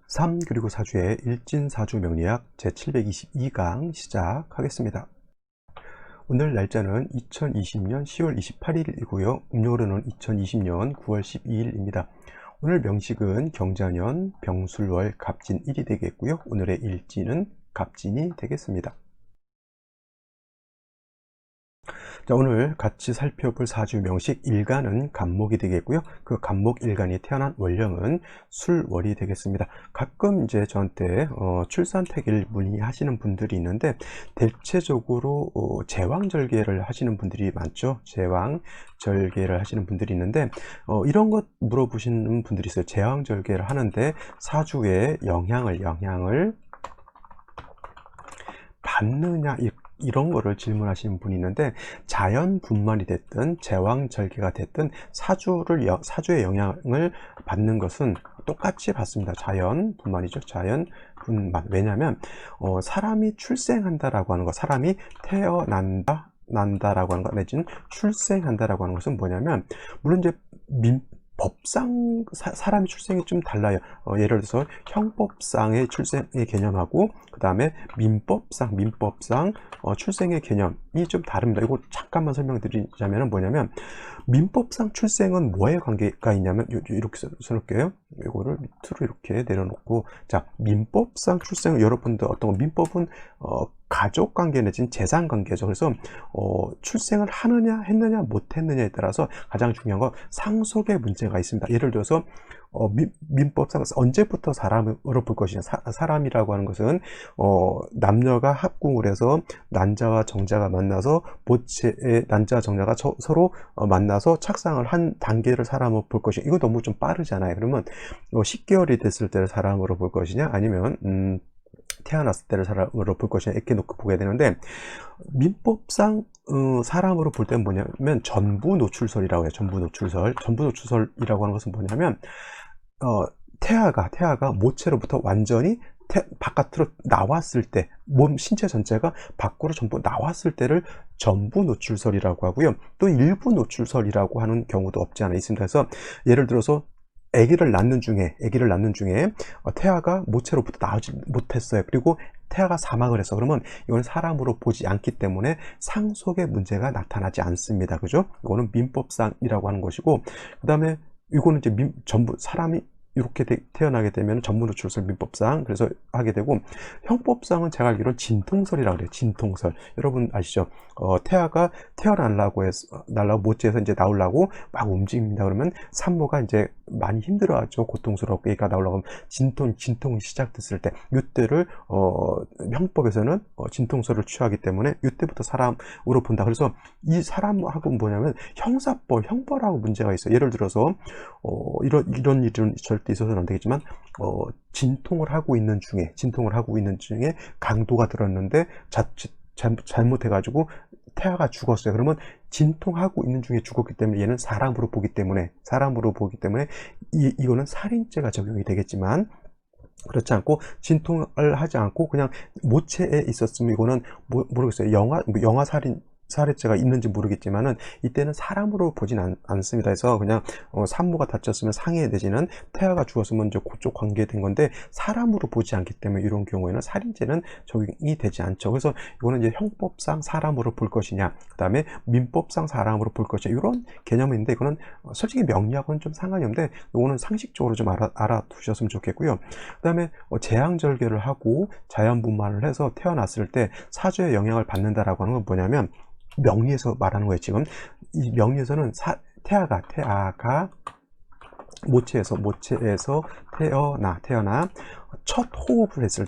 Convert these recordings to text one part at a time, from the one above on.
3 그리고 4주의 일진사주 명리학 제722강 시작하겠습니다. 오늘 날짜는 2020년 10월 28일이고요. 음력으로는 2020년 9월 12일입니다. 오늘 명식은 경자년 병술월 갑진 1이 되겠고요. 오늘의 일진은 갑진이 되겠습니다. 자, 오늘 같이 살펴볼 사주 명식 일간은 갑목이 되겠고요. 그 갑목 일간이 태어난 월령은 술월이 되겠습니다. 가끔 이제 저한테 출산택일 문의하시는 분들이 있는데 대체적으로 제왕절개를 하시는 분들이 많죠. 제왕절개를 하시는 분들이 있는데 이런 것 물어보시는 분들이 있어요. 제왕절개를 하는데 사주에 영향을 받느냐, 이런 거를 질문하시는 분이 있는데, 자연분만이 됐든 제왕절개가 됐든 사주의 영향을 받는 것은 똑같이 받습니다. 자연분만이죠. 자연분만. 왜냐하면 사람이 출생한다라고 하는 것, 사람이 태어난다라고 하는 것, 내지는 출생한다라고 하는 것은 뭐냐면, 물론 이제 법상 사람의 출생이 좀 달라요. 예를 들어서 형법상의 출생의 개념하고 그 다음에 민법상 출생의 개념이 좀 다릅니다. 이거 잠깐만 설명드리자면 뭐냐면, 민법상 출생은 뭐에 관계가 있냐면 이렇게 써놓을게요. 이거를 밑으로 이렇게 내려놓고, 자, 민법상 출생은 여러분들 어떤 거, 민법은 가족관계 내지는 재산관계죠. 그래서 출생을 하느냐 했느냐 못했느냐에 따라서 가장 중요한 건 상속의 문제가 있습니다. 예를 들어서 민법상 언제부터 사람으로 볼 것이냐, 사람이라고 하는 것은 남녀가 합궁을 해서 난자와 정자가 만나서 모체의 난자와 정자가 서로 만나서 착상을 한 단계를 사람으로 볼 것이냐. 이거 너무 좀 빠르잖아요. 그러면 10개월이 됐을 때를 사람으로 볼 것이냐, 아니면 태어났을 때를 사람으로 볼 것이냐, 이렇게 놓고 보게 되는데, 민법상 사람으로 볼 때는 뭐냐면 전부 노출설이라고 해요. 전부 노출설이라고 하는 것은 뭐냐면 태아가 모체로부터 완전히 바깥으로 나왔을 때, 몸 신체 전체가 밖으로 전부 나왔을 때를 전부 노출설이라고 하고요. 또 일부 노출설이라고 하는 경우도 없지 않아 있습니다. 그래서 예를 들어서 아기를 낳는 중에 태아가 모체로부터 나오지 못했어요. 그리고 태아가 사망을 했어. 그러면 이건 사람으로 보지 않기 때문에 상속의 문제가 나타나지 않습니다. 그죠? 이거는 민법상이라고 하는 것이고, 그 다음에 이거는 이제 전부 사람이 이렇게 태어나게 되면 전부 노출설 민법상 그래서 하게 되고, 형법상은 제가 알기로는 진통설이라고 그래요. 진통설. 여러분 아시죠? 태아가 태어나려고 모체에서 이제 나오려고 막 움직입니다. 그러면 산모가 이제 많이 힘들어하죠. 고통스럽게 애가 나오려고 하면 진통이 시작됐을 때, 이때를 형법에서는 진통설을 취하기 때문에 이때부터 사람으로 본다. 그래서 이 사람하고 뭐냐면 형벌하고 문제가 있어요. 예를 들어서 이런 일은 절대 있어서는 안 되겠지만, 진통을 하고 있는 중에 강도가 들었는데 잘못해가지고 태아가 죽었어요. 그러면 진통하고 있는 중에 죽었기 때문에 얘는 사람으로 보기 때문에 이거는 살인죄가 적용이 되겠지만, 그렇지 않고 진통을 하지 않고 그냥 모체에 있었으면 이거는 모르겠어요. 영아 살해죄가 있는지 모르겠지만은 이때는 사람으로 보진 않습니다. 그래서 그냥 산모가 다쳤으면 상해 내지는 태아가 죽었으면 이제 그쪽 관계된 건데, 사람으로 보지 않기 때문에 이런 경우에는 살인죄는 적용이 되지 않죠. 그래서 이거는 이제 형법상 사람으로 볼 것이냐, 그 다음에 민법상 사람으로 볼 것이냐, 이런 개념인데, 이거는 솔직히 명리하고는 좀 상관이 없는데 이거는 상식적으로 좀 알아두셨으면 좋겠고요. 그 다음에 재앙절개를 하고 자연분만을 해서 태어났을 때 사주의 영향을 받는다라고 하는 건 뭐냐면, 명리에서 말하는 거예요. 지금 이 명리에서는 태아가 모체에서 태어나 첫 호흡을 했을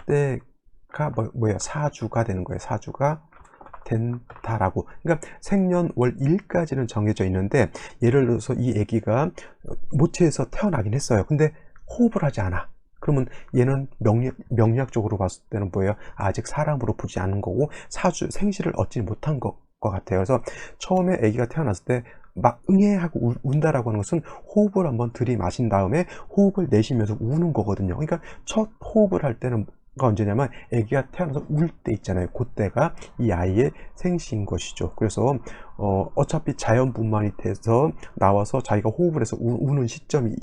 때가 뭐예요? 사주가 되는 거예요. 사주가 된다라고. 그러니까 생년월일까지는 정해져 있는데, 예를 들어서 이 아기가 모체에서 태어나긴 했어요. 근데 호흡을 하지 않아. 그러면 얘는 명리학적으로 봤을 때는 뭐예요? 아직 사람으로 보지 않은 거고 생시를 얻지 못한 것 같아요. 그래서 처음에 아기가 태어났을 때 막 응애하고 운다라고 하는 것은 호흡을 한번 들이마신 다음에 호흡을 내쉬면서 우는 거거든요. 그러니까 첫 호흡을 할 때는 언제냐면 아기가 태어나서 울 때 있잖아요. 그때가 이 아이의 생시인 것이죠. 그래서 어차피 자연분만이 돼서 나와서 자기가 호흡을 해서 우는 시점이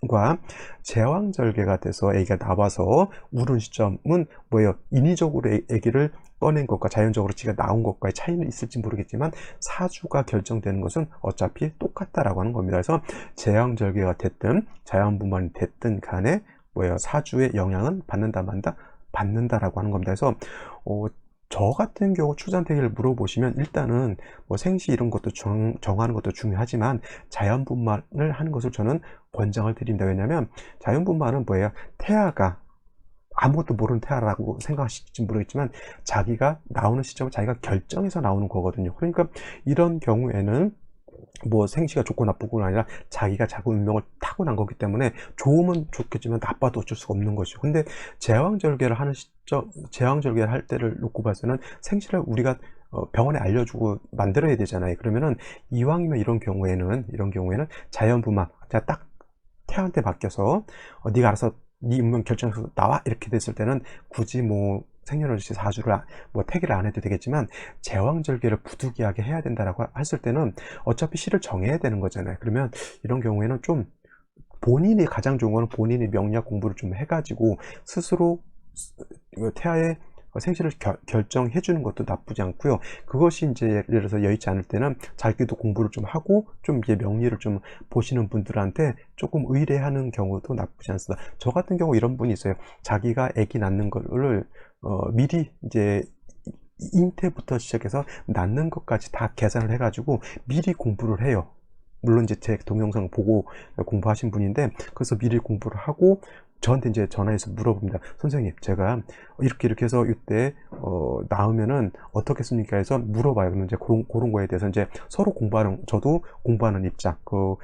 과 제왕절개가 돼서 아기가 나와서 우는 시점은 뭐예요? 인위적으로 아기를 꺼낸 것과 자연적으로 지가 나온 것과의 차이는 있을지 모르겠지만 사주가 결정되는 것은 어차피 똑같다라고 하는 겁니다. 그래서 제왕절개가 됐든 자연분만이 됐든 간에 뭐예요? 사주의 영향은 받는다 만다? 받는다라고 하는 겁니다. 그래서 저 같은 경우 출산태기를 물어보시면 일단은 뭐 생시 이런 것도 정하는 것도 중요하지만 자연분만을 하는 것을 저는 권장을 드립니다. 왜냐하면 자연분만은 뭐예요? 태아가 아무것도 모르는 태아라고 생각하실지 모르겠지만 자기가 나오는 시점을 자기가 결정해서 나오는 거거든요. 그러니까 이런 경우에는 뭐 생시가 좋고 나쁘고가 아니라 자기가 자기 운명을 타고난 거기 때문에 좋으면 좋겠지만 나빠도 어쩔 수가 없는 거죠. 근데 제왕절개를 하는 시점, 제왕절개를 할 때를 놓고 봐서는 생시를 우리가 병원에 알려주고 만들어야 되잖아요. 그러면은 이왕이면 이런 경우에는 자연분만, 제가 딱 태아한테 맡겨서 네가 알아서 네 운명 결정해서 나와 이렇게 됐을 때는 굳이 뭐 생년월일시 사주를 뭐 태기를 안 해도 되겠지만 제왕절개를 부득이하게 해야 된다라고 했을 때는 어차피 시를 정해야 되는 거잖아요. 그러면 이런 경우에는 좀 본인이 가장 좋은 거는 본인이 명리학 공부를 좀 해가지고 스스로 태아의 생시를 결정해 주는 것도 나쁘지 않고요. 그것이 이제 예를 들어서 여의치 않을 때는 자기도 공부를 좀 하고 좀 이제 명리를 좀 보시는 분들한테 조금 의뢰하는 경우도 나쁘지 않습니다. 저 같은 경우 이런 분이 있어요. 자기가 아기 낳는 거를 미리 이제 잉태부터 시작해서 낳는 것까지 다 계산을 해가지고 미리 공부를 해요. 물론 이제 제 동영상 보고 공부하신 분인데, 그래서 미리 공부를 하고 저한테 이제 전화해서 물어봅니다. 선생님, 제가 이렇게 해서 이때 나오면은 어떻겠습니까? 해서 물어봐요. 그럼 이제 그런 거에 대해서 이제 서로 공부하는, 저도 공부하는 입장, 그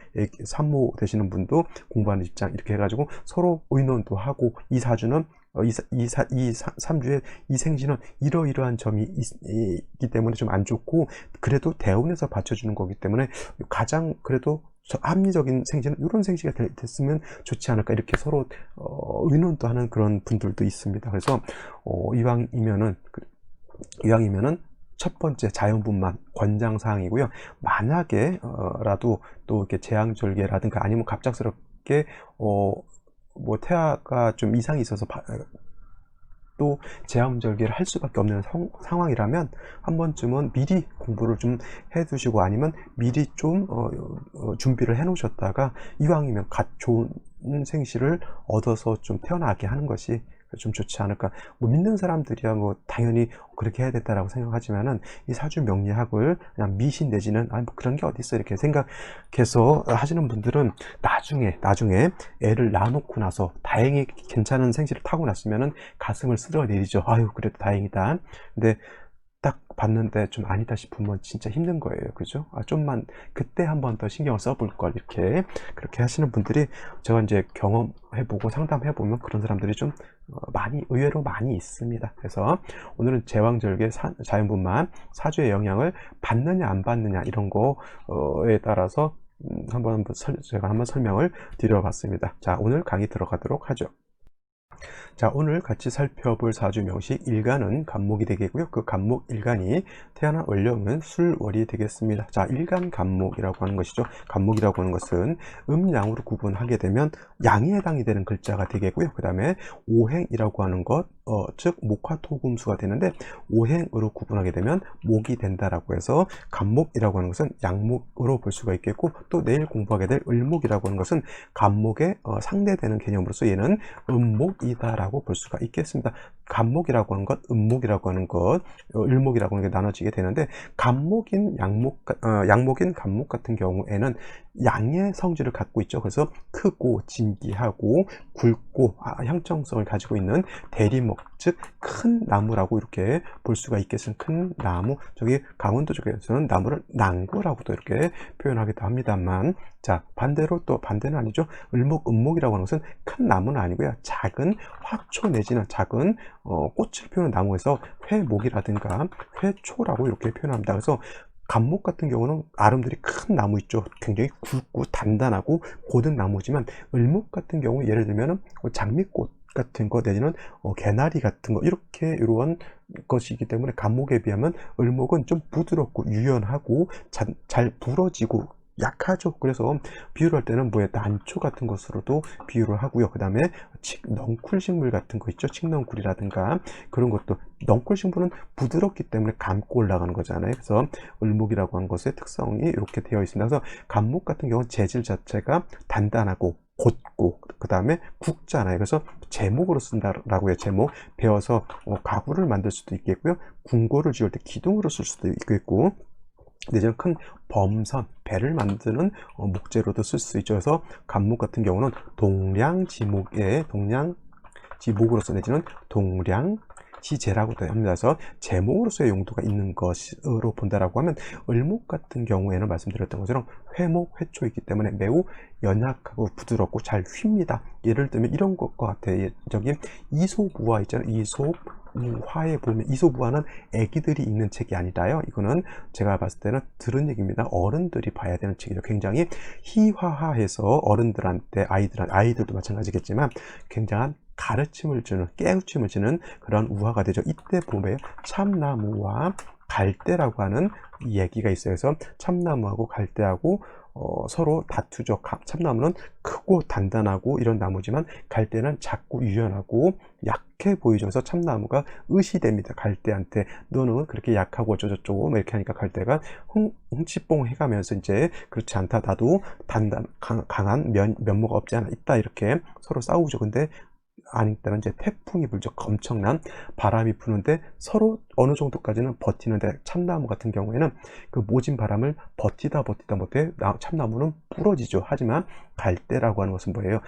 산모 되시는 분도 공부하는 입장, 이렇게 해가지고 서로 의논도 하고, 이 사주는 이 3주에 이 생시는 이러이러한 점이 있기 때문에 좀 안 좋고, 그래도 대운에서 받쳐주는 거기 때문에 가장 그래도 합리적인 생시는 이런 생시가 됐으면 좋지 않을까, 이렇게 서로 의논도 하는 그런 분들도 있습니다. 그래서 이왕이면은 첫 번째 자연분만 권장사항이고요. 만약에 라도 또 이렇게 제왕절개라든가 아니면 갑작스럽게 뭐 태아가 좀 이상이 있어서 또 제왕절개를 할 수밖에 없는 상황이라면 한 번쯤은 미리 공부를 좀 해두시고 아니면 미리 좀 준비를 해 놓으셨다가 이왕이면 좋은 생시를 얻어서 좀 태어나게 하는 것이 좀 좋지 않을까. 뭐 믿는 사람들이야 뭐 당연히 그렇게 해야 된다라고 생각하지만은 이 사주 명리학을 그냥 미신 내지는 뭐 그런 게 어디 있어 이렇게 생각해서 하시는 분들은 나중에 애를 낳아놓고 나서 다행히 괜찮은 생시를 타고 났으면은 가슴을 쓸어내리죠. 아유 그래도 다행이다. 근데 딱 봤는데 좀 아니다 싶으면 진짜 힘든 거예요. 그죠? 좀만 그때 한 번 더 신경을 써볼 걸, 이렇게 그렇게 하시는 분들이 제가 이제 경험해보고 상담해보면 그런 사람들이 좀 의외로 많이 있습니다. 그래서 오늘은 제왕절개 자연분만 사주의 영향을 받느냐 안 받느냐 이런 거에 따라서 제가 한번 설명을 드려봤습니다. 자, 오늘 강의 들어가도록 하죠. 자, 오늘 같이 살펴볼 사주 명식 일간은 간목이 되겠고요. 그 간목 일간이 태어난 월령은 술월이 되겠습니다. 자, 일간 간목이라고 하는 것이죠. 간목이라고 하는 것은 음양으로 구분하게 되면 양에 해당이 되는 글자가 되겠고요. 그 다음에 오행이라고 하는 것, 즉 목화토금수가 되는데 오행으로 구분하게 되면 목이 된다라고 해서 간목이라고 하는 것은 양목으로 볼 수가 있겠고, 또 내일 공부하게 될 을목이라고 하는 것은 간목에 상대되는 개념으로서 얘는 음목이다라고 볼 수가 있겠습니다. 간목이라고 하는 것, 음목이라고 하는 것, 을목이라고 하는 게 나눠지게 되는데, 양목인 간목 같은 경우에는 양의 성질을 갖고 있죠. 그래서 크고 진기하고 굵고 형평성을 가지고 있는 대리목, 즉 큰 나무라고 이렇게 볼 수가 있겠습니다. 큰 나무, 저기 강원도 쪽에서는 나무를 낭구라고도 이렇게 표현하기도 합니다만, 자, 반대로 또 반대는 아니죠. 을목, 음목이라고 하는 것은 큰 나무는 아니고요. 작은 화초 내지는 작은 꽃을 피우는 나무에서 회목이라든가 회초라고 이렇게 표현합니다. 그래서 간목 같은 경우는 아름드리 큰 나무 있죠. 굉장히 굵고 단단하고 고든 나무지만, 을목 같은 경우 예를 들면 장미꽃 같은 거 내지는 개나리 같은 거, 이런 것이기 때문에 간목에 비하면 을목은 좀 부드럽고 유연하고 잘 부러지고 약하죠. 그래서 비유를 할 때는 뭐에 난초 같은 것으로도 비유를 하고요. 그 다음에 넝쿨 식물 같은 거 있죠. 칡넝쿨이라든가 그런 것도, 넝쿨 식물은 부드럽기 때문에 감고 올라가는 거잖아요. 그래서 을목이라고 하는 것의 특성이 이렇게 되어 있습니다. 그래서 감목 같은 경우는 재질 자체가 단단하고 곧고 그 다음에 굵잖아요. 그래서 제목으로 쓴다라고 해요. 제목, 배워서 가구를 만들 수도 있겠고요. 궁궐을 지을 때 기둥으로 쓸 수도 있겠고, 내지는 큰 범선, 배를 만드는 목재로도 쓸 수 있죠. 그래서 감목 같은 경우는 동량지목으로서 내지는 동량지제라고도 합니다. 그래서 제목으로서의 용도가 있는 것으로 본다라고 하면, 을목 같은 경우에는 말씀드렸던 것처럼 회목, 회초이기 때문에 매우 연약하고 부드럽고 잘 휩니다. 예를 들면 이런 것과 같아요. 저기 이솝우화 있잖아요. 이솝우화에 보면, 이솝우화는 애기들이 읽는 책이 아니라요. 이거는 제가 봤을 때는 들은 얘기입니다. 어른들이 봐야 되는 책이죠. 굉장히 희화화해서 어른들한테, 아이들도 마찬가지겠지만 굉장한 가르침을 주는, 깨우침을 주는 그런 우화가 되죠. 이때 보면 참나무와 갈대라고 하는 얘기가 있어요. 그래서 참나무하고 갈대하고 서로 다투죠. 참나무는 크고 단단하고 이런 나무지만 갈대는 작고 유연하고 약해 보이죠. 그래서 참나무가 의시됩니다. 갈대한테 너는 그렇게 약하고 어쩌고저쩌고 이렇게 하니까 갈대가 흥치뽕 해가면서 이제 그렇지 않다, 나도 강한 면모가 없지 않아 있다, 이렇게 서로 싸우죠. 근데 아닐 때는 이제 태풍이 불죠. 엄청난 바람이 부는데 서로 어느 정도까지는 버티는데, 참나무 같은 경우에는 그 모진 바람을 버티다 못해 참나무는 부러지죠. 하지만 갈대라고 하는 것은 뭐예요?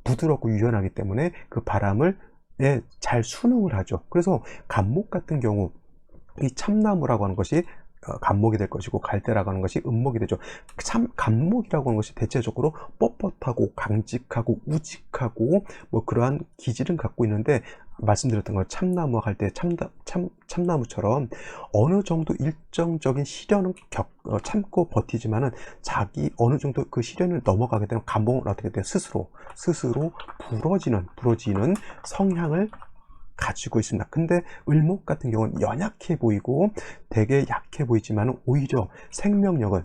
부드럽고 유연하기 때문에 그 바람을 잘 순응을 하죠. 그래서 감목 같은 경우, 이 참나무라고 하는 것이 감목이 될 것이고, 갈대라고 하는 것이 음목이 되죠. 감목이라고 하는 것이 대체적으로 뻣뻣하고 강직하고 우직하고 뭐 그러한 기질은 갖고 있는데, 말씀드렸던 것 참나무와 갈대, 참나무처럼 어느 정도 일정적인 시련은 참고 버티지만은, 자기 어느 정도 그 시련을 넘어가게 되면 감목은 어떻게 돼요? 스스로 부러지는 성향을 가지고 있습니다. 근데 을목 같은 경우는 연약해 보이고 되게 약해 보이지만 오히려 생명력은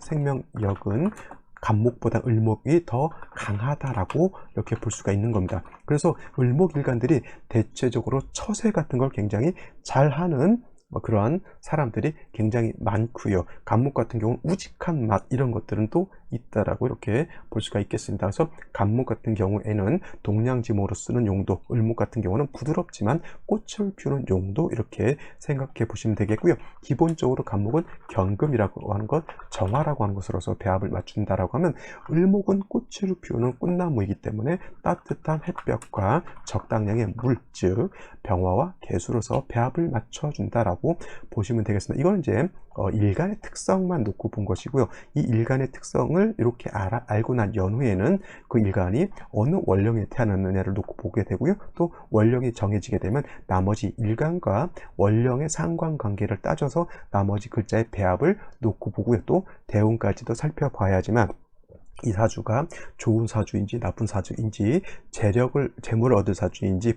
감목보다 을목이 더 강하다라고 이렇게 볼 수가 있는 겁니다. 그래서 을목 일간들이 대체적으로 처세 같은 걸 굉장히 잘하는 그러한 사람들이 굉장히 많고요. 감목 같은 경우는 우직한 맛, 이런 것들은 또 있다라고 이렇게 볼 수가 있겠습니다. 그래서 감목 같은 경우에는 동량지목으로 쓰는 용도, 을목 같은 경우는 부드럽지만 꽃을 피우는 용도, 이렇게 생각해 보시면 되겠고요. 기본적으로 감목은 경금이라고 하는 것, 정화라고 하는 것으로서 배합을 맞춘다라고 하면, 을목은 꽃을 피우는 꽃나무이기 때문에 따뜻한 햇볕과 적당량의 물, 즉 병화와 개수로서 배합을 맞춰준다라고 보시면 되겠습니다. 이거는 이제 일간의 특성만 놓고 본 것이고요. 이 일간의 특성을 이렇게 알고 난 연후에는 그 일간이 어느 원령에 태어났느냐를 놓고 보게 되고요. 또 원령이 정해지게 되면 나머지 일간과 원령의 상관관계를 따져서 나머지 글자의 배합을 놓고 보고요. 또 대운까지도 살펴봐야지만 이 사주가 좋은 사주인지 나쁜 사주인지, 재물을 얻을 사주인지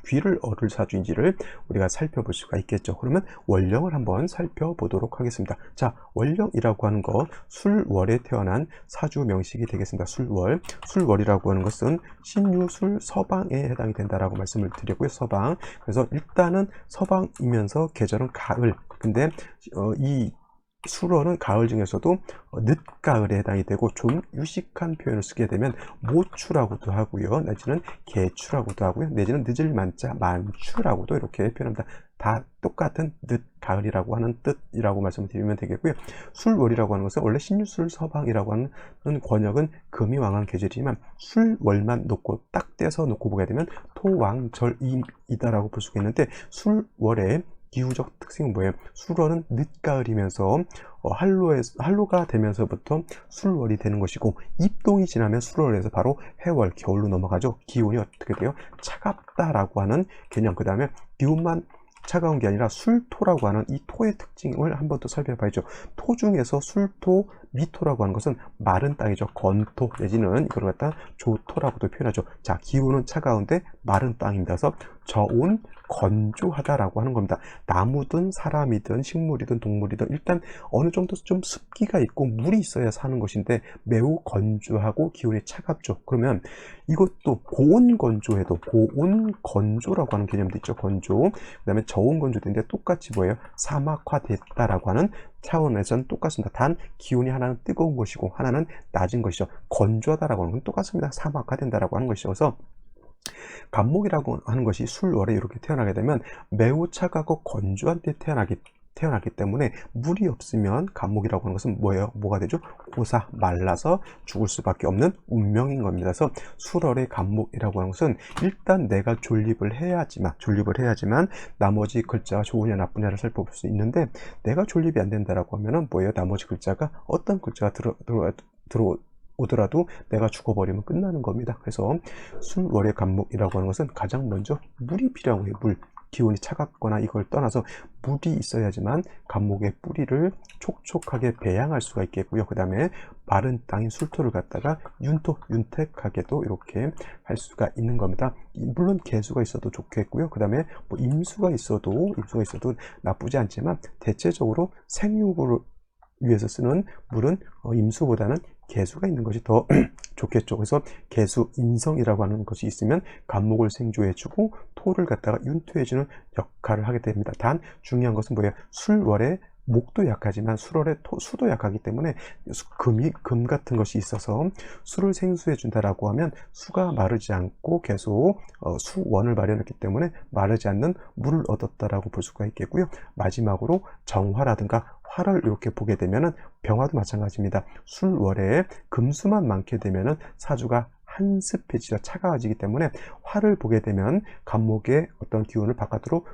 귀를 얻을 사주인지를 우리가 살펴볼 수가 있겠죠. 그러면 원령을 한번 살펴보도록 하겠습니다. 자, 원령이라고 하는 것, 술월에 태어난 사주 명식이 되겠습니다. 술월이라고 하는 것은 신유술 서방에 해당이 된다라고 말씀을 드렸고요. 서방. 그래서 일단은 서방이면서 계절은 가을. 근데 이 술월은 가을 중에서도 늦가을에 해당이 되고, 좀 유식한 표현을 쓰게 되면 모추라고도 하고요, 내지는 개추라고도 하고요, 내지는 늦을 만자 만추라고도 이렇게 표현합니다. 다 똑같은 늦가을이라고 하는 뜻이라고 말씀드리면 되겠고요. 술월이라고 하는 것은 원래 신유술 서방이라고 하는 권역은 금이 왕한 계절이지만, 술월만 놓고 딱 떼서 놓고 보게 되면 토왕절이다라고 볼 수가 있는데, 술월에 기후적 특징은 뭐예요? 술월은 늦가을이면서 한로가 되면서부터 술월이 되는 것이고, 입동이 지나면 술월에서 바로 해월, 겨울로 넘어가죠. 기온이 어떻게 돼요? 차갑다라고 하는 개념. 그 다음에 기온만 차가운 게 아니라 술토라고 하는 이 토의 특징을 한번 더 살펴봐야죠. 토 중에서 술토 미토라고 하는 것은 마른 땅이죠. 건토 내지는 이걸 갖다 조토라고도 표현하죠. 자, 기온은 차가운데 마른 땅입니다. 그래서 저온 건조하다라고 하는 겁니다. 나무든 사람이든 식물이든 동물이든 일단 어느 정도 좀 습기가 있고 물이 있어야 사는 것인데 매우 건조하고 기온이 차갑죠. 그러면 이것도 고온 건조해도 고온 건조라고 하는 개념도 있죠. 건조. 그 다음에 저온 건조인데 똑같이 뭐예요? 사막화됐다라고 하는 차원에서는 똑같습니다. 단 기온이 하나는 뜨거운 것이고 하나는 낮은 것이죠. 건조하다라고 하는 건 똑같습니다. 사막화된다라고 하는 것이죠. 그래서 간목이라고 하는 것이 술월에 이렇게 태어나게 되면 매우 차가고 건조한 때 태어나기 때문에 물이 없으면 간목이라고 하는 것은 뭐예요? 뭐가 되죠? 고사, 말라서 죽을 수밖에 없는 운명인 겁니다. 그래서 술월의 간목이라고 하는 것은 일단 내가 존립을 해야지만 나머지 글자가 좋으냐 나쁘냐를 살펴볼 수 있는데 내가 존립이 안 된다라고 하면은 뭐예요? 나머지 글자가 어떤 글자가 오더라도 내가 죽어버리면 끝나는 겁니다. 그래서 술월의 간목이라고 하는 것은 가장 먼저 물이 필요한 거예요. 물. 기온이 차갑거나 이걸 떠나서 물이 있어야지만 간목의 뿌리를 촉촉하게 배양할 수가 있겠고요. 그 다음에 마른 땅인 술토를 갖다가 윤택하게도 이렇게 할 수가 있는 겁니다. 물론 개수가 있어도 좋겠고요. 그 다음에 뭐 임수가 있어도 나쁘지 않지만 대체적으로 생육을 위해서 쓰는 물은 임수보다는 개수가 있는 것이 더 좋겠죠. 그래서 개수, 인성이라고 하는 것이 있으면 간목을 생조해주고 토를 갖다가 윤토해주는 역할을 하게 됩니다. 단 중요한 것은 뭐예요? 술월에 목도 약하지만 술월에 수도 약하기 때문에 금 같은 것이 있어서 수를 생수해 준다라고 하면 수가 마르지 않고 계속 수원을 마련했기 때문에 마르지 않는 물을 얻었다라고 볼 수가 있겠고요. 마지막으로 정화라든가 화를 이렇게 보게 되면은 병화도 마찬가지입니다. 술월에 금수만 많게 되면은 사주가 한습해지죠. 차가워지기 때문에 화를 보게 되면 간목의 어떤 기운을 바깥으로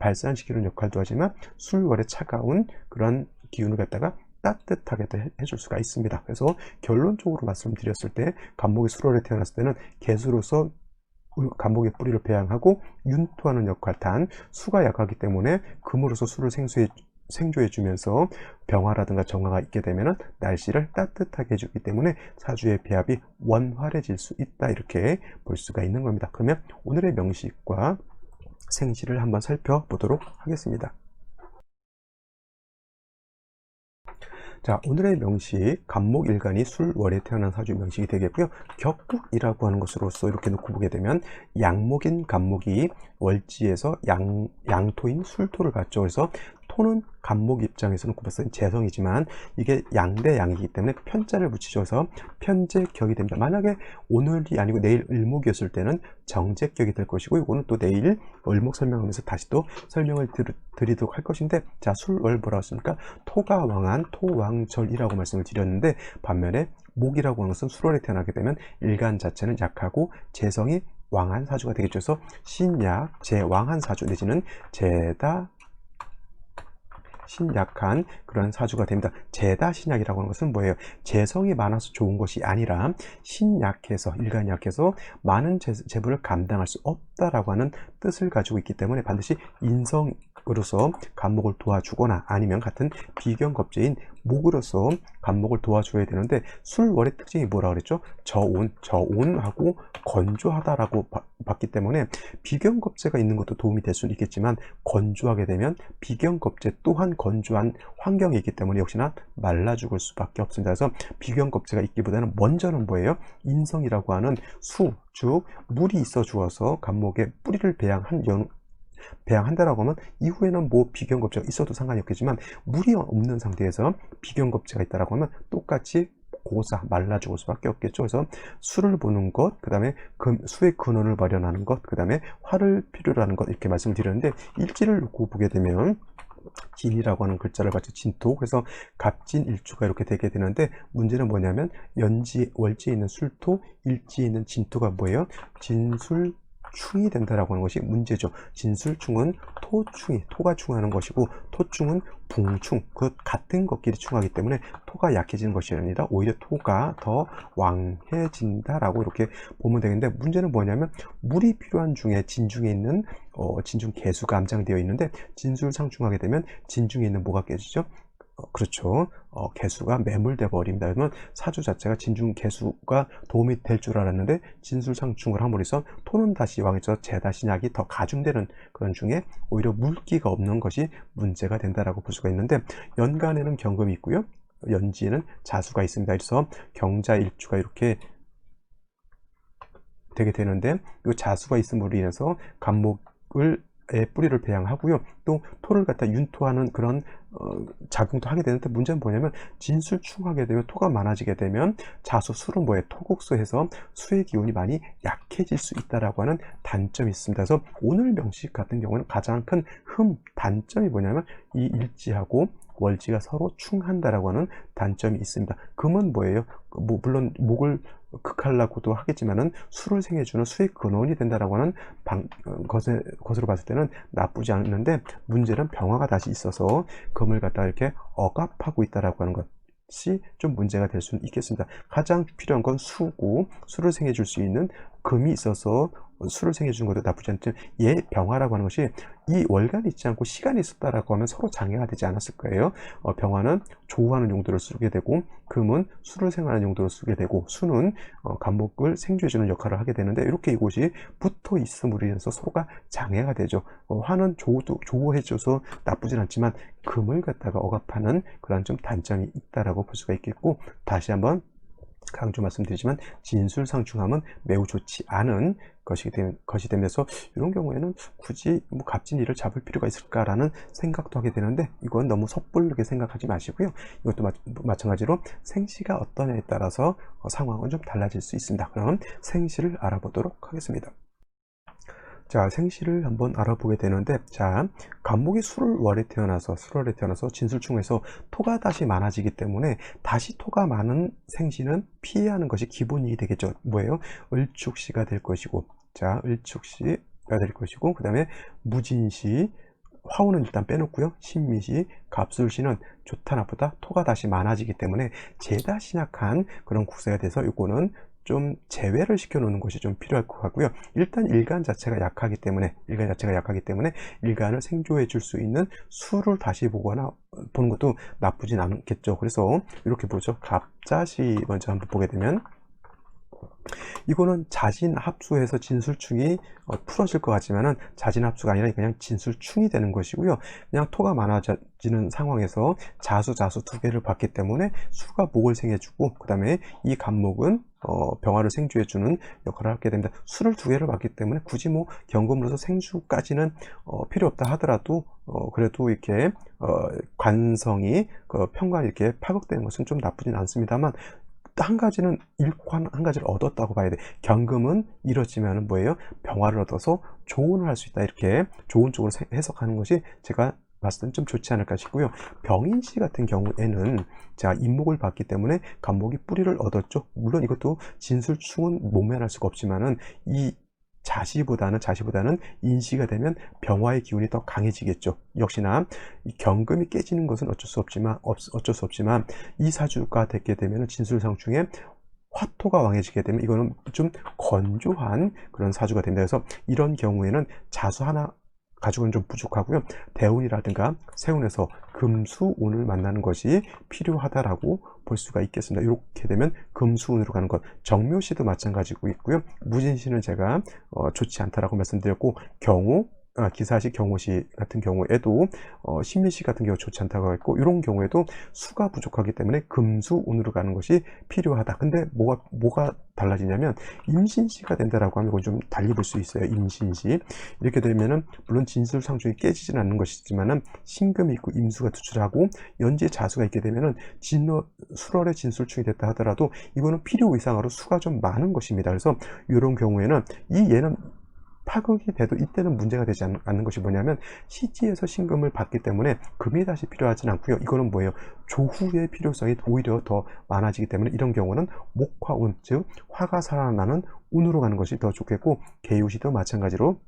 발산시키는 역할도 하지만 술월에 차가운 그런 기운을 갖다가 따뜻하게 해줄 수가 있습니다. 그래서 결론적으로 말씀드렸을 때 간목이 술월에 태어났을 때는 개수로서 간목의 뿌리를 배양하고 윤토하는 역할, 단 수가 약하기 때문에 금으로서 수를 생조해주면서 병화라든가 정화가 있게 되면 날씨를 따뜻하게 해주기 때문에 사주의 배합이 원활해질 수 있다, 이렇게 볼 수가 있는 겁니다. 그러면 오늘의 명식과 생시를 한번 살펴보도록 하겠습니다. 자, 오늘의 명식, 간목일간이 술월에 태어난 사주 명식이 되겠고요. 격국이라고 하는 것으로서 이렇게 놓고 보게 되면 양목인 간목이 월지에서 양토인 술토를 갖죠. 그래서 토는 간목 입장에서는 곱해서 재성이지만 이게 양대 양이기 때문에 편자를 붙이셔서 편제격이 됩니다. 만약에 오늘이 아니고 내일 을목이었을 때는 정제격이 될 것이고, 이거는 또 내일 을목 설명하면서 다시 또 설명을 드리도록 할 것인데, 자, 술월 뭐라고 했습니까? 토가 왕한 토왕절이라고 말씀을 드렸는데, 반면에 목이라고 하는 것은 술월에 태어나게 되면 일간 자체는 약하고 재성이 왕한 사주가 되겠죠. 그래서 신약, 제왕한 사주 내지는 신약한 그런 사주가 됩니다. 제다신약이라고 하는 것은 뭐예요? 재성이 많아서 좋은 것이 아니라 신약해서, 일간이 약해서 많은 재물을 감당할 수 없다라고 하는 뜻을 가지고 있기 때문에 반드시 인성으로서 간목을 도와주거나 아니면 같은 비견겁제인 목으로서 간목을 도와줘야 되는데, 술월의 특징이 뭐라 그랬죠? 저온하고 건조하다라고 봤기 때문에 비견겁제가 있는 것도 도움이 될 수는 있겠지만, 건조하게 되면 비견겁제 또한 건조한 환경이 있기 때문에 역시나 말라 죽을 수밖에 없습니다. 그래서 비견겁제가 있기보다는 먼저는 뭐예요? 인성이라고 하는 즉 물이 있어 주어서 간목에 뿌리를 배양한다라고 하면 이후에는 뭐 비견겁제가 있어도 상관이 없겠지만, 물이 없는 상태에서 비견겁제가 있다라고 하면 똑같이 고사, 말라 죽을 수밖에 없겠죠. 그래서 수를 보는 것, 그 다음에 수의 근원을 마련하는 것, 그 다음에 화를 필요로 하는 것, 이렇게 말씀을 드렸는데, 일지를 놓고 보게 되면 진이라고 하는 글자를 받쳐 진토, 그래서 갑진일주가 이렇게 되게 되는데, 문제는 뭐냐면 월지에 있는 술토, 일지에 있는 진토가 뭐예요? 진술충이 된다라고 하는 것이 문제죠. 진술충은 토가 충하는 것이고, 토충은 붕충, 같은 것끼리 충하기 때문에 토가 약해지는 것이 아니라 오히려 토가 더 왕해진다라고 이렇게 보면 되겠는데, 문제는 뭐냐면 물이 필요한 중에 진중에 있는 진중 개수가 암장되어 있는데, 진술상충하게 되면 진중에 있는 뭐가 깨지죠? 그렇죠. 개수가 매몰돼 버립니다. 그러면 사주 자체가 진중 개수가 도움이 될 줄 알았는데 진술상충을 함으로 해서 토는 다시 왕에서 재다신약이 더 가중되는 그런 중에 오히려 물기가 없는 것이 문제가 된다라고 볼 수가 있는데, 연간에는 경금이 있고요. 연지에는 자수가 있습니다. 그래서 경자일주가 이렇게 되게 되는데, 이 자수가 있음으로 인해서 간목을 뿌리를 배양하고요. 또 토를 갖다 윤토하는 그런 작용도 하게 되는데, 문제는 뭐냐면 진술충하게 되면 토가 많아지게 되면 자수 술은 뭐예요? 토국수해서 수의 기운이 많이 약해질 수 있다라고 하는 단점이 있습니다. 그래서 오늘 명식 같은 경우는 가장 큰 단점이 뭐냐면 이 일지하고 월지가 서로 충한다라고 하는 단점이 있습니다. 금은 뭐예요? 물론 목을 극하려고도 하겠지만은 수를 생해주는 수의 근원이 된다라고 하는 것으로 봤을 때는 나쁘지 않는데, 문제는 병화가 다시 있어서 금을 갖다 이렇게 억압하고 있다라고 하는 것이 좀 문제가 될 수는 있겠습니다. 가장 필요한 건 수고, 수를 생해줄 수 있는 금이 있어서 수를 생해주는 것도 나쁘지 않지만, 얘 병화라고 하는 것이 이 월간이 있지 않고 시간이 있었다라고 하면 서로 장애가 되지 않았을 거예요. 병화는 조우하는 용도를 쓰게 되고, 금은 수를 생하는 용도를 쓰게 되고, 수는 간목을 생주해주는 역할을 하게 되는데, 이렇게 이곳이 붙어 있음으로 인해서 서로가 장애가 되죠. 화는 조우해줘서 나쁘진 않지만 금을 갖다가 억압하는 그런 좀 단점이 있다라고 볼 수가 있겠고, 다시 한번 강조 말씀드리지만 진술상충함은 매우 좋지 않은 것이 되면서, 이런 경우에는 굳이 뭐 값진 일을 잡을 필요가 있을까라는 생각도 하게 되는데, 이건 너무 섣부르게 생각하지 마시고요. 이것도 마찬가지로 생시가 어떠냐에 따라서 상황은 좀 달라질 수 있습니다. 그럼 생시를 알아보도록 하겠습니다. 자, 생시를 한번 알아보게 되는데, 자, 간목이 술월에 태어나서 진술충에서 토가 다시 많아지기 때문에 다시 토가 많은 생시는 피해야 하는 것이 기본이 되겠죠. 뭐예요? 을축시가 될 것이고, 자, 을축시가 될 것이고, 그 다음에 무진시, 화우는 일단 빼놓고요. 신미시, 갑술시는 좋다 나쁘다 토가 다시 많아지기 때문에 재다신약한 그런 구세가 돼서 이거는 좀 제외를 시켜 놓는 것이 좀 필요할 것 같고요. 일단 일간 자체가 약하기 때문에 일간을 생조해 줄 수 있는 수를 다시 보는 것도 나쁘진 않겠죠. 그래서 이렇게 보죠. 갑자시 먼저 한번 보게 되면, 이거는 자진합수해서 진술충이 풀어질 것 같지만은 자진합수가 아니라 그냥 진술충이 되는 것이고요. 그냥 토가 많아지는 상황에서 자수 두 개를 받기 때문에 수가 목을 생해주고, 그 다음에 이 간목은 병화를 생주해주는 역할을 하게 됩니다. 수를 두 개를 받기 때문에 굳이 뭐 경금으로서 생주까지는 필요 없다 하더라도 그래도 이렇게 관성이 편관이 이렇게 파극되는 것은 좀 나쁘진 않습니다만, 한 가지는 잃고 한 가지를 얻었다고 봐야 돼. 경금은 잃었지만은 뭐예요? 병화를 얻어서 조언을 할 수 있다. 이렇게 좋은 쪽으로 해석하는 것이 제가 봤을 때는 좀 좋지 않을까 싶고요. 병인시 같은 경우에는 자, 인목을 받기 때문에 간목이 뿌리를 얻었죠. 물론 이것도 진술충은 모면할 수가 없지만은 이 자시보다는 인시가 되면 병화의 기운이 더 강해지겠죠. 역시나 이 경금이 깨지는 것은 어쩔 수 없지만 이 사주가 되게 되면 진술상충에 화토가 왕해지게 되면 이거는 좀 건조한 그런 사주가 됩니다. 그래서 이런 경우에는 자수 하나 가지고는 좀 부족하고요. 대운이라든가 세운에서 금수운을 만나는 것이 필요하다라고 볼 수가 있겠습니다. 이렇게 되면 금수운으로 가는 것, 정묘시도 마찬가지고 있고요. 무진시는 제가 좋지 않다라고 말씀드렸고, 기사시, 경호시 같은 경우에도 신미시 같은 경우 좋지 않다고 했고, 이런 경우에도 수가 부족하기 때문에 금수운으로 가는 것이 필요하다. 근데 뭐가 달라지냐면 임신시가 된다라고 하면 이건 좀 달리 볼 수 있어요. 임신시 이렇게 되면은 물론 진술상충이 깨지진 않는 것이지만은 신금이 있고 임수가 투출하고 연지에 자수가 있게 되면은 술월에 진술충이 됐다 하더라도 이거는 필요 이상으로 수가 좀 많은 것입니다. 그래서 이런 경우에는 얘는 파극이 돼도 이때는 문제가 되지 않는 것이 뭐냐면, 시지에서 신금을 받기 때문에 금이 다시 필요하진 않고요. 이거는 뭐예요? 조후의 필요성이 오히려 더 많아지기 때문에 이런 경우는 목화운, 즉 화가 살아나는 운으로 가는 것이 더 좋겠고, 개유시도 마찬가지로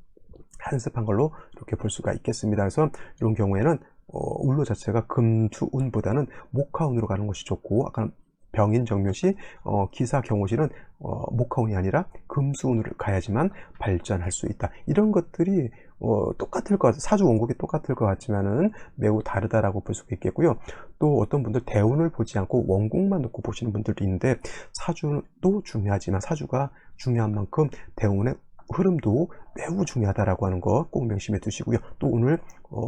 한습한 걸로 이렇게 볼 수가 있겠습니다. 그래서 이런 경우에는 운로 자체가 금수운보다는 목화운으로 가는 것이 좋고, 아까 병인 정묘시, 기사 경호시는 목화운이 아니라 금수운으로 가야지만 발전할 수 있다. 이런 것들이 똑같을 것 같아요. 사주 원국이 똑같을 것 같지만은 매우 다르다라고 볼 수가 있겠고요. 또 어떤 분들 대운을 보지 않고 원국만 놓고 보시는 분들도 있는데, 사주도 중요하지만 사주가 중요한 만큼 대운의 흐름도 매우 중요하다라고 하는 것 꼭 명심해 두시고요. 또 오늘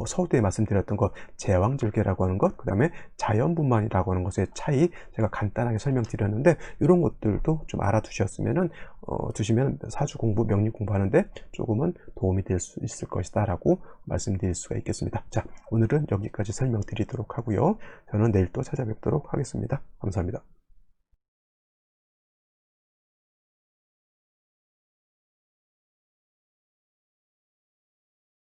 서두에 말씀드렸던 것, 제왕절개라고 하는 것, 그 다음에 자연분만이라고 하는 것의 차이 제가 간단하게 설명드렸는데, 이런 것들도 좀 알아두셨으면은 두시면 사주 공부, 명리 공부하는데 조금은 도움이 될 수 있을 것이다 라고 말씀드릴 수가 있겠습니다. 자, 오늘은 여기까지 설명드리도록 하고요. 저는 내일 또 찾아뵙도록 하겠습니다. 감사합니다.